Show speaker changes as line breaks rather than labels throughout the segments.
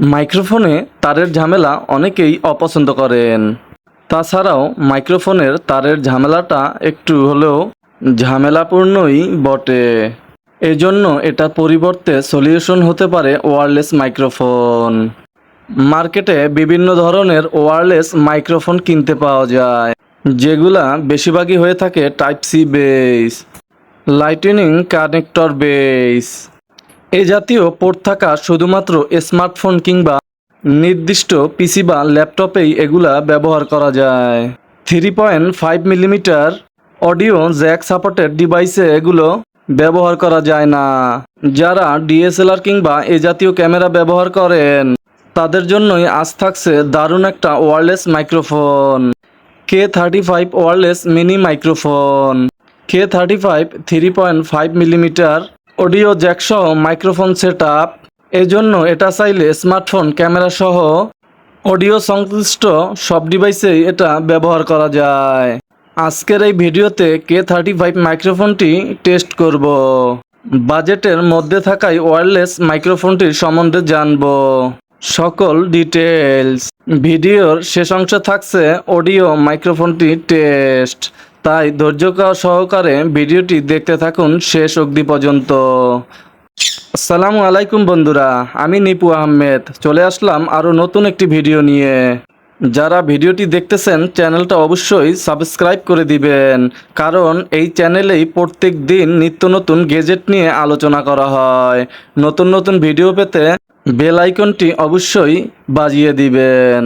মাইক্রোফোনে তারের ঝামেলা অনেকেই অপছন্দ করেন। তাছাড়াও মাইক্রোফোনের তারের ঝামেলাটা একটু হলেও ঝামেলাপূর্ণই বটে। এজন্য এটার পরিবর্তে সলিউশন হতে পারে ওয়্যারলেস মাইক্রোফোন। মার্কেটে বিভিন্ন ধরনের ওয়্যারলেস মাইক্রোফোন কিনতে পাওয়া যায়, যেগুলা বেশিরভাগই হয়ে থাকে type C base, lightning connector base. এ জাতীয় পোর্ট থাকা শুধুমাত্র স্মার্টফোন কিংবা নির্দিষ্ট পিসি বা ল্যাপটপেই এগুলা ব্যবহার করা যায়। 3.5 মিলিমিটার অডিও জ্যাক সাপোর্টেড ডিভাইসে এগুলো ব্যবহার করা যায় না। যারা ডিএসএলআর কিংবা এ জাতীয় ক্যামেরা ব্যবহার করেন তাদের জন্যই আজ থাকছে দারুণ একটা wireless microphone, K35 wireless mini microphone. K35 3.5 millimetre audio Jack সহ মাইক্রোফোন সেটআপ। এজন্য এটা চাইলে স্মার্টফোন ক্যামেরা সহ অডিও সংশ্লিষ্ট সব ডিভাইসেই এটা ব্যবহার করা যায়। আজকের এই ভিডিওতে K35 মাইক্রোফোনটি টেস্ট করব। বাজেটের মধ্যে থাকায় ওয়্যারলেস মাইক্রোফোনটির সম্বন্ধে জানব সকল ডিটেলস। ভিডিওর শেষ অংশে থাকছে অডিও মাইক্রোফোনটি টেস্ট, তাই ধৈর্য সহকারে ভিডিওটি দেখতে থাকুন শেষ অবধি পর্যন্ত। আসসালামু আলাইকুম বন্ধুরা, আমি নিপু আহমেদ চলে আসলাম আরও নতুন একটি ভিডিও নিয়ে। যারা ভিডিওটি দেখতেছেন চ্যানেলটা অবশ্যই সাবস্ক্রাইব করে দিবেন, কারণ এই চ্যানেলেই প্রত্যেক দিন নিত্য নতুন গেজেট নিয়ে আলোচনা করা হয়। নতুন নতুন ভিডিও পেতে বেল আইকনটি অবশ্যই বাজিয়ে দিবেন।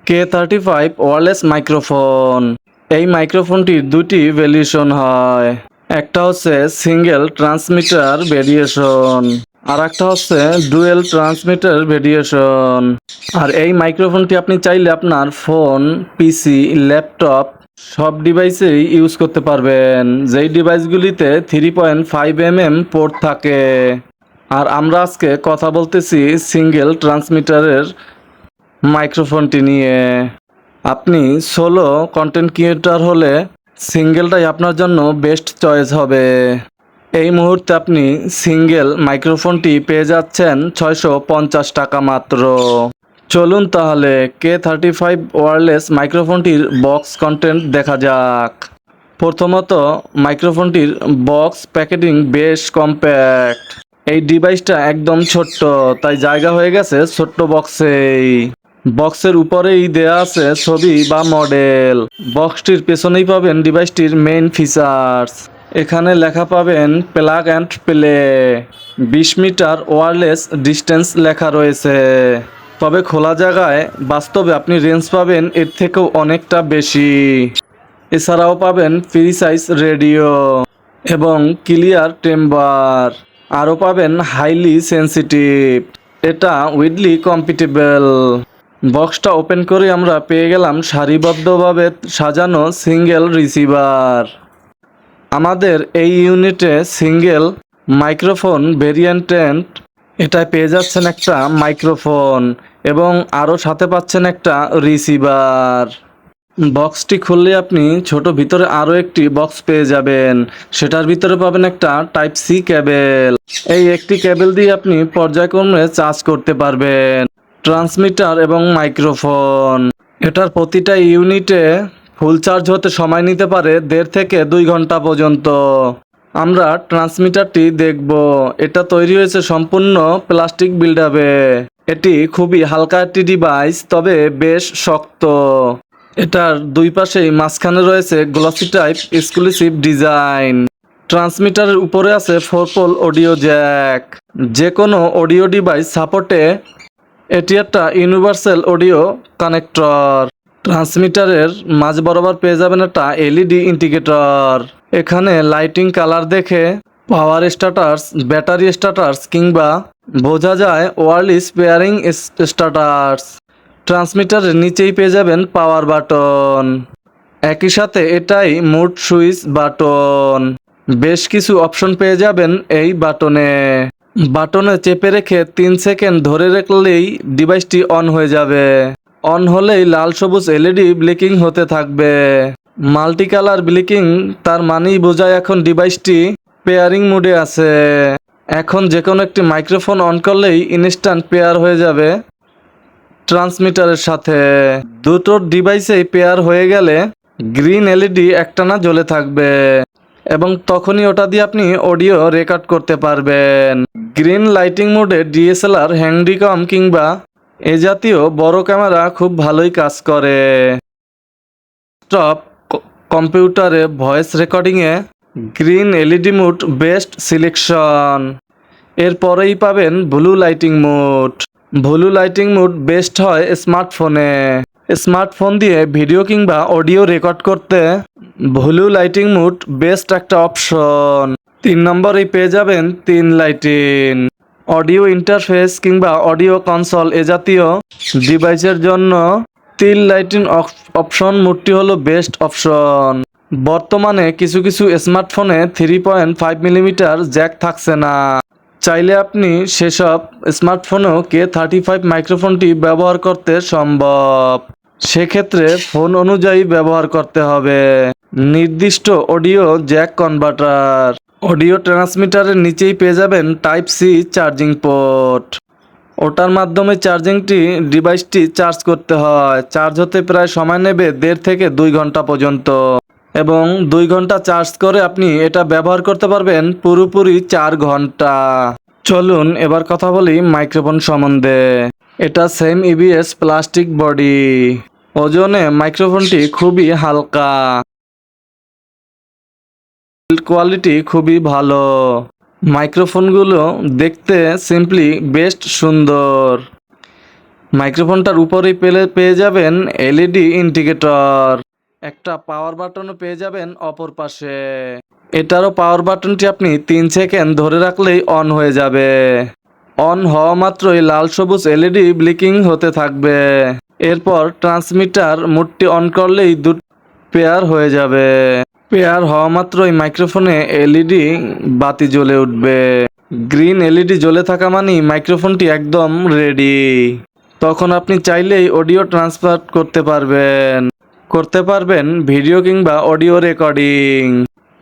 K35 wireless microphone. এই মাইক্রোফোনটির দুটি ভ্যারিয়েশন হয়, একটা হচ্ছে সিঙ্গেল ট্রান্সমিটার ভেরিয়েশন আর একটা হচ্ছে ডুয়েল ট্রান্সমিটার ভেরিয়েশন। আর এই মাইক্রোফোনটি আপনি চাইলে আপনার ফোন, পিসি, ল্যাপটপ সব ডিভাইসেই ইউজ করতে পারবেন, যেই ডিভাইসগুলিতে 3.5 mm পোর্ট থাকে। আর আমরা আজকে কথা বলতেছি সিঙ্গেল ট্রান্সমিটারের মাইক্রোফোনটি নিয়ে। আপনি সোলো কন্টেন্ট ক্রিয়েটর হলে সিঙ্গেলটাই আপনার জন্য বেস্ট চয়েস হবে। এই মুহূর্তে আপনি সিঙ্গেল মাইক্রোফোনটি পেয়ে যাচ্ছেন 650 টাকা মাত্র। চলুন তাহলে K35 ওয়্যারলেস মাইক্রোফোনটির বক্স কন্টেন্ট দেখা যাক। প্রথমত মাইক্রোফোনটির বক্স প্যাকেটিং বেশ কম্প্যাক্ট। এই ডিভাইসটা একদম ছোট্ট, তাই জায়গা হয়ে গেছে ছোট্ট বক্সেই। বক্সের উপরেই দেয়া আছে ছবি বা মডেল। বক্সটির পেছনেই পাবেন ডিভাইসটির মেইন ফিচার্স। এখানে লেখা পাবেন plug and play. 20 metre wireless distance লেখা রয়েছে, তবে খোলা জায়গায় বাস্তবে আপনি রেঞ্জ পাবেন এর থেকেও অনেকটা বেশি। এছাড়াও পাবেন প্রিসাইজ রেডিও এবং ক্লিয়ার টেম্বার। আরও পাবেন হাইলি সেন্সিটিভ। এটা উইডলি কম্পিটেবল। বক্সটা ওপেন করে আমরা পেয়ে গেলাম সারিবদ্ধভাবে সাজানো সিঙ্গেল রিসিভার। আমাদের এই ইউনিটে সিঙ্গেল মাইক্রোফোন ভেরিয়েন্টেন্ট এটায় পেয়ে যাচ্ছেন একটা মাইক্রোফোন এবং আরও সাথে পাচ্ছেন একটা রিসিভার। বক্সটি খুললে আপনি ছোট ভিতরে আরও একটি বক্স পেয়ে যাবেন, সেটার ভিতরে পাবেন একটা টাইপ সি কেবল। এই একটি কেবল দিয়ে আপনি পর্যায়ক্রমে চার্জ করতে পারবেন ট্রান্সমিটার এবং মাইক্রোফোন। এটার প্রতিটা ইউনিটে ফুল চার্জ হতে সময় নিতে পারে 1.5 থেকে 2 ঘন্টা পর্যন্ত। আমরা ট্রান্সমিটারটি দেখব। এটা তৈরি হয়েছে সম্পূর্ণ প্লাস্টিক বিল্ডআপে। এটি খুবই হালকা একটি ডিভাইস, তবে বেশ শক্ত। এটার দুই পাশেই মাঝখানে রয়েছে গ্লসি টাইপ এক্সক্লুসিভ ডিজাইন। ট্রান্সমিটারের উপরে আছে 4 পোল অডিও জ্যাক। যে কোনো অডিও ডিভাইস সাপোর্টে এটি একটা ইউনিভার্সাল অডিও কানেক্টর। ট্রান্সমিটারের মাঝ বরাবর পেয়ে যাবেন একটা এলইডি ইন্ডিকেটর। এখানে লাইটিং কালার দেখে পাওয়ার স্ট্যাটাস, ব্যাটারি স্ট্যাটাস কিংবা বোঝা যায় ওয়্যারলেস পেয়ারিং স্ট্যাটাস। ট্রান্সমিটারের নিচেই পেয়ে যাবেন পাওয়ার বাটন, একই সাথে এটাই মুড সুইচ বাটন। বেশ কিছু অপশন পেয়ে যাবেন এই বাটনে চেপে রেখে 3 সেকেন্ড ধরে রাখলেই ডিভাইসটি অন হয়ে যাবে। অন হলেই লাল সবুজ এলইডি ব্লিকিং হতে থাকবে। মাল্টি কালার ব্লিকিং তার মানেই বোঝায় এখন ডিভাইসটি পেয়ারিং মোডে আছে। এখন যে কোনো একটি মাইক্রোফোন অন করলেই ইনস্ট্যান্ট পেয়ার হয়ে যাবে ট্রান্সমিটারের সাথে। দুটো ডিভাইসেই পেয়ার হয়ে গেলে গ্রিন এলইডি একটানা জ্বলে থাকবে এবং তখনই ওটা দিয়ে আপনি অডিও রেকর্ড করতে পারবেন। গ্রিন লাইটিং মোডে ডিএসএলআর, হ্যান্ডিকম কিংবা এ জাতীয় বড় ক্যামেরা খুব ভালোই কাজ করে। ডেস্কটপ কম্পিউটারে ভয়েস রেকর্ডিংয়ে green LED mode best selection. এরপরেই পাবেন blue lighting mode. Blue lighting mode best হয় স্মার্টফোনে। স্মার্টফোন দিয়ে ভিডিও কিংবা অডিও রেকর্ড করতে ব্লু লাইটিং মোড বেস্ট একটা অপশন। 3 নম্বরেই পেয়ে যাবেন তিন লাইটিং। অডিও ইন্টারফেস কিংবা অডিও কনসোল এ জাতীয় ডিভাইসের জন্য তিন লাইটিং অপশন মোডটি হলো বেস্ট অপশন। বর্তমানে কিছু কিছু স্মার্টফোনে 3.5 মিলিমিটার জ্যাক থাকছে না। চাইলে আপনি সেসব স্মার্টফোনেও K35 মাইক্রোফোনটি ব্যবহার করতে সম্ভব। সেক্ষেত্রে ফোন অনুযায়ী ব্যবহার করতে হবে নির্দিষ্ট অডিও জ্যাক কনভার্টার। অডিও ট্রান্সমিটারের নিচেই পেয়ে যাবেন টাইপ সি চার্জিং পোর্ট। ওটার মাধ্যমে ডিভাইসটি চার্জ করতে হয়। চার্জ হতে প্রায় সময় নেবে 1.5 থেকে 2 ঘন্টা পর্যন্ত এবং 2 ঘন্টা চার্জ করে আপনি এটা ব্যবহার করতে পারবেন পুরোপুরি 4 ঘন্টা। চলুন এবার কথা বলি মাইক্রোফোন সম্বন্ধে। এটা সেম ইবিএস প্লাস্টিক বডি। ওজনে মাইক্রোফোনটি খুবই হালকা। বিল্ড কোয়ালিটি খুবই ভালো। মাইক্রোফোনগুলো দেখতে সিম্পলি বেস্ট সুন্দর। মাইক্রোফোনটার উপরেই পেয়ে যাবেন এলইডি ইন্ডিকেটর। একটা পাওয়ার বাটনও পেয়ে যাবেন অপর পাশে। এটারও পাওয়ার বাটনটি আপনি 3 সেকেন্ড ধরে রাখলেই অন হয়ে যাবে। অন হওয়া মাত্রই লাল সবুজ এলইডি ব্লিকিং হতে থাকবে। এরপর ট্রান্সমিটার মোডটি অন করলেই পেয়ার হয়ে যাবে। পেয়ার হওয়া মাত্রই মাইক্রোফোনে এলইডি বাতি জ্বলে উঠবে। গ্রিন এলইডি জ্বলে থাকা মানেই মাইক্রোফোনটি একদম রেডি। তখন আপনি চাইলেই অডিও ট্রান্সফার করতে পারবেন ভিডিও কিংবা অডিও রেকর্ডিং।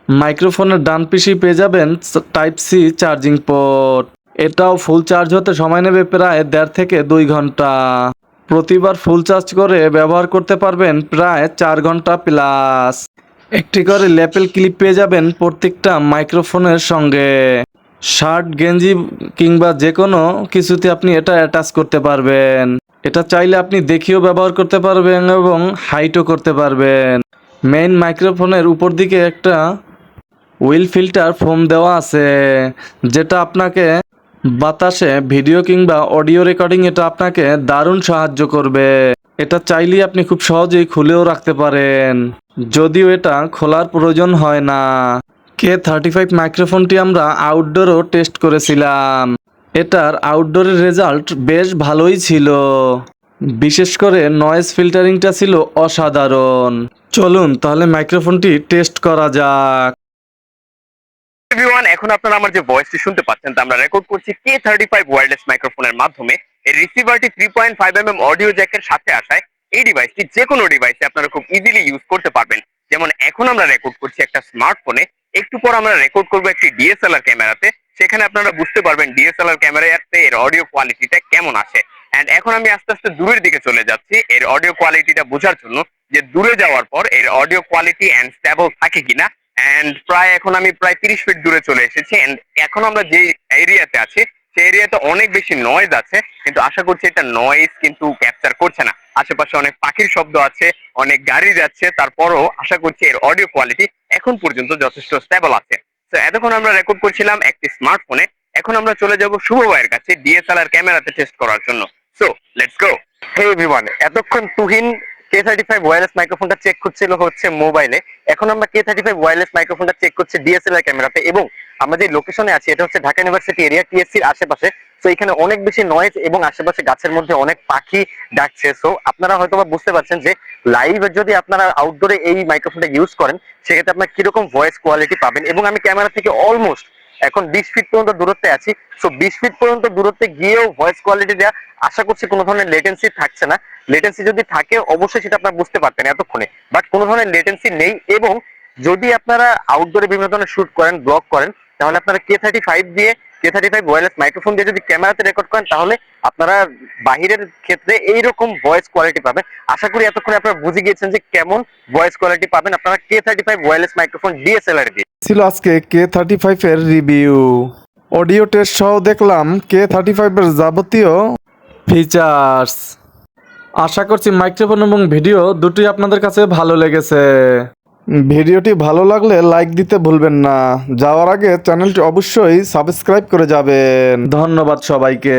মাইক্রোফোনের ডান পিছেই পেয়ে যাবেন টাইপ সি চার্জিং পোর্ট। এটাও ফুল চার্জ হতে সময় নেবে প্রায় 1.5 থেকে 2 ঘন্টা। প্রতিবার ফুল চার্জ করে ব্যবহার করতে পারবেন প্রায় 4 ঘন্টা প্লাস। একটি করে ল্যাপেল ক্লিপ পেয়ে যাবেন প্রত্যেকটা মাইক্রোফোনের সঙ্গে। শার্ট, গেঞ্জি কিংবা যে কোনো কিছুতে আপনি এটা অ্যাটাচ করতে পারবেন। এটা চাইলে আপনি দেখিয়েও ব্যবহার করতে পারবেন এবং হাইটও করতে পারবেন। মেইন মাইক্রোফোনের উপর দিকে একটা উইল ফিল্টার ফোম দেওয়া আছে, যেটা আপনাকে বাতাসে ভিডিও কিংবা অডিও রেকর্ডিং এটা আপনাকে দারুণ সাহায্য করবে। এটা চাইলেই আপনি খুব সহজেই খুলেও রাখতে পারেন, যদিও এটা খোলার প্রয়োজন হয় না। K35 মাইক্রোফোনটি আমরা আউটডোরও টেস্ট করেছিলাম। এটার আউটডোরের রেজাল্ট বেশ ভালোই ছিল। বিশেষ করে নয়েজ ফিল্টারিংটা ছিল অসাধারণ। চলুন তাহলে মাইক্রোফোনটি টেস্ট করা যাক।
এভরিওয়ান, এখন আপনারা আমার যে ভয়েসটি শুনতে পাচ্ছেন তা আমরা রেকর্ড করছি K35 ওয়্যারলেস মাইক্রোফোনের মাধ্যমে। এই রিসিভারটি 3.5 অডিও জ্যাকের সাথে আসায় এই ডিভাইসটি যে কোনো ডিভাইসে আপনারা খুব ইজিলি ইউজ করতে পারবেন। যেমন এখন আমরা রেকর্ড করছি একটা স্মার্টফোনে, একটু পর আমরা রেকর্ড করবো একটি ডিএসএলআর ক্যামেরাতে। সেখানে আপনারা বুঝতে পারবেন ডিএসএলআর ক্যামেরাতে এর অডিও কোয়ালিটিটা কেমন আসে। এন্ড এখন আমি আস্তে আস্তে দূরের দিকে চলে যাচ্ছি এর অডিও কোয়ালিটিটা বোঝার জন্য, যে দূরে যাওয়ার পর এর অডিও কোয়ালিটি এন্ড স্টেবল থাকে কিনা। এন্ড এখন আমি প্রায় 30 ফিট দূরে চলে এসেছি। এন্ড এখন আমরা যে এরিয়াতে আছি সেই এরিয়াতে অনেক বেশি নয়েজ আছে, কিন্তু আশা করছি এটা নয়েজ কিন্তু ক্যাপচার করছে না। আশেপাশে অনেক পাখির শব্দ আছে, অনেক গাড়ি যাচ্ছে, তারপরও আশা করছি এর অডিও কোয়ালিটি এখন পর্যন্ত যথেষ্ট স্টেবল আছে। তো এতক্ষণ আমরা রেকর্ড করছিলাম একটি স্মার্টফোনে, এখন আমরা চলে যাব শুভ ভাইয়ের কাছে ডিএসএলআর ক্যামেরাতে টেস্ট করার জন্য। So let's go. Hey everyone, এতক্ষণ তুহিন K35 ওয়্যারলেস মাইক্রোফোনটা চেক করছিল হচ্ছে মোবাইলে, এখন আমরা K35 ওয়্যারলেস মাইক্রোফোনটা চেক করছি ডিএসএলআর ক্যামেরাতে। এবং আমরা যে লোকেশনে আছি এটা হচ্ছে ঢাকা ইউনিভার্সিটি এরিয়া, টিএসসির আশেপাশে। তো এখানে অনেক বেশি নয়েজ এবং আশেপাশে গাছের মধ্যে অনেক পাখি ডাকছে। সো আপনারা হয়তো বুঝতে পারছেন যে লাইভে যদি আপনারা আউটডোরে এই মাইক্রোফোনটা ইউজ করেন সেক্ষেত্রে আপনার কিরকম ভয়েস কোয়ালিটি পাবেন। এবং আমি ক্যামেরা থেকে অলমোস্ট এখন 20 ফিট পর্যন্ত দূরত্বে আছি। সো 20 ফিট পর্যন্ত দূরত্বে গিয়েও ভয়েস কোয়ালিটি দেওয়া আশা করছি কোনো ধরনের লেটেন্সি থাকছে না। লেটেন্সি যদি থাকে অবশ্যই সেটা আপনারা বুঝতে পারতেন এতক্ষণে, বাট কোনো ধরনের লেটেন্সি নেই। এবং যদি আপনারা আউটডোরে বিভিন্ন ধরনের শুট করেন, ব্লগ করেন, তাহলে আপনারা K35 দিয়ে K35 ওয়্যারলেস মাইক্রোফোন দিয়ে যদি ক্যামেরাতে রেকর্ড করেন তাহলে আপনারা বাহিরের ক্ষেত্রে এইরকম ভয়েস কোয়ালিটি পাবেন। আশা করি এতক্ষণে আপনারা বুঝে গিয়েছেন যে কেমন ভয়েস কোয়ালিটি পাবেন আপনারা K35 ওয়্যারলেস মাইক্রোফোন ডিএসএলআর দিয়ে।
ছিল আজকে K35 এর রিভিউ। অডিও টেস্ট সহ দেখলাম K35 এর যাবতীয় ফিচার্স। আশা করছি মাইক্রোফোন এবং ভিডিও দুটোই আপনাদের কাছে ভালো লেগেছে। ভিডিওটি ভালো লাগলে লাইক দিতে ভুলবেন না। যাওয়ার আগে চ্যানেলটি অবশ্যই সাবস্ক্রাইব করে যাবেন। ধন্যবাদ সবাইকে।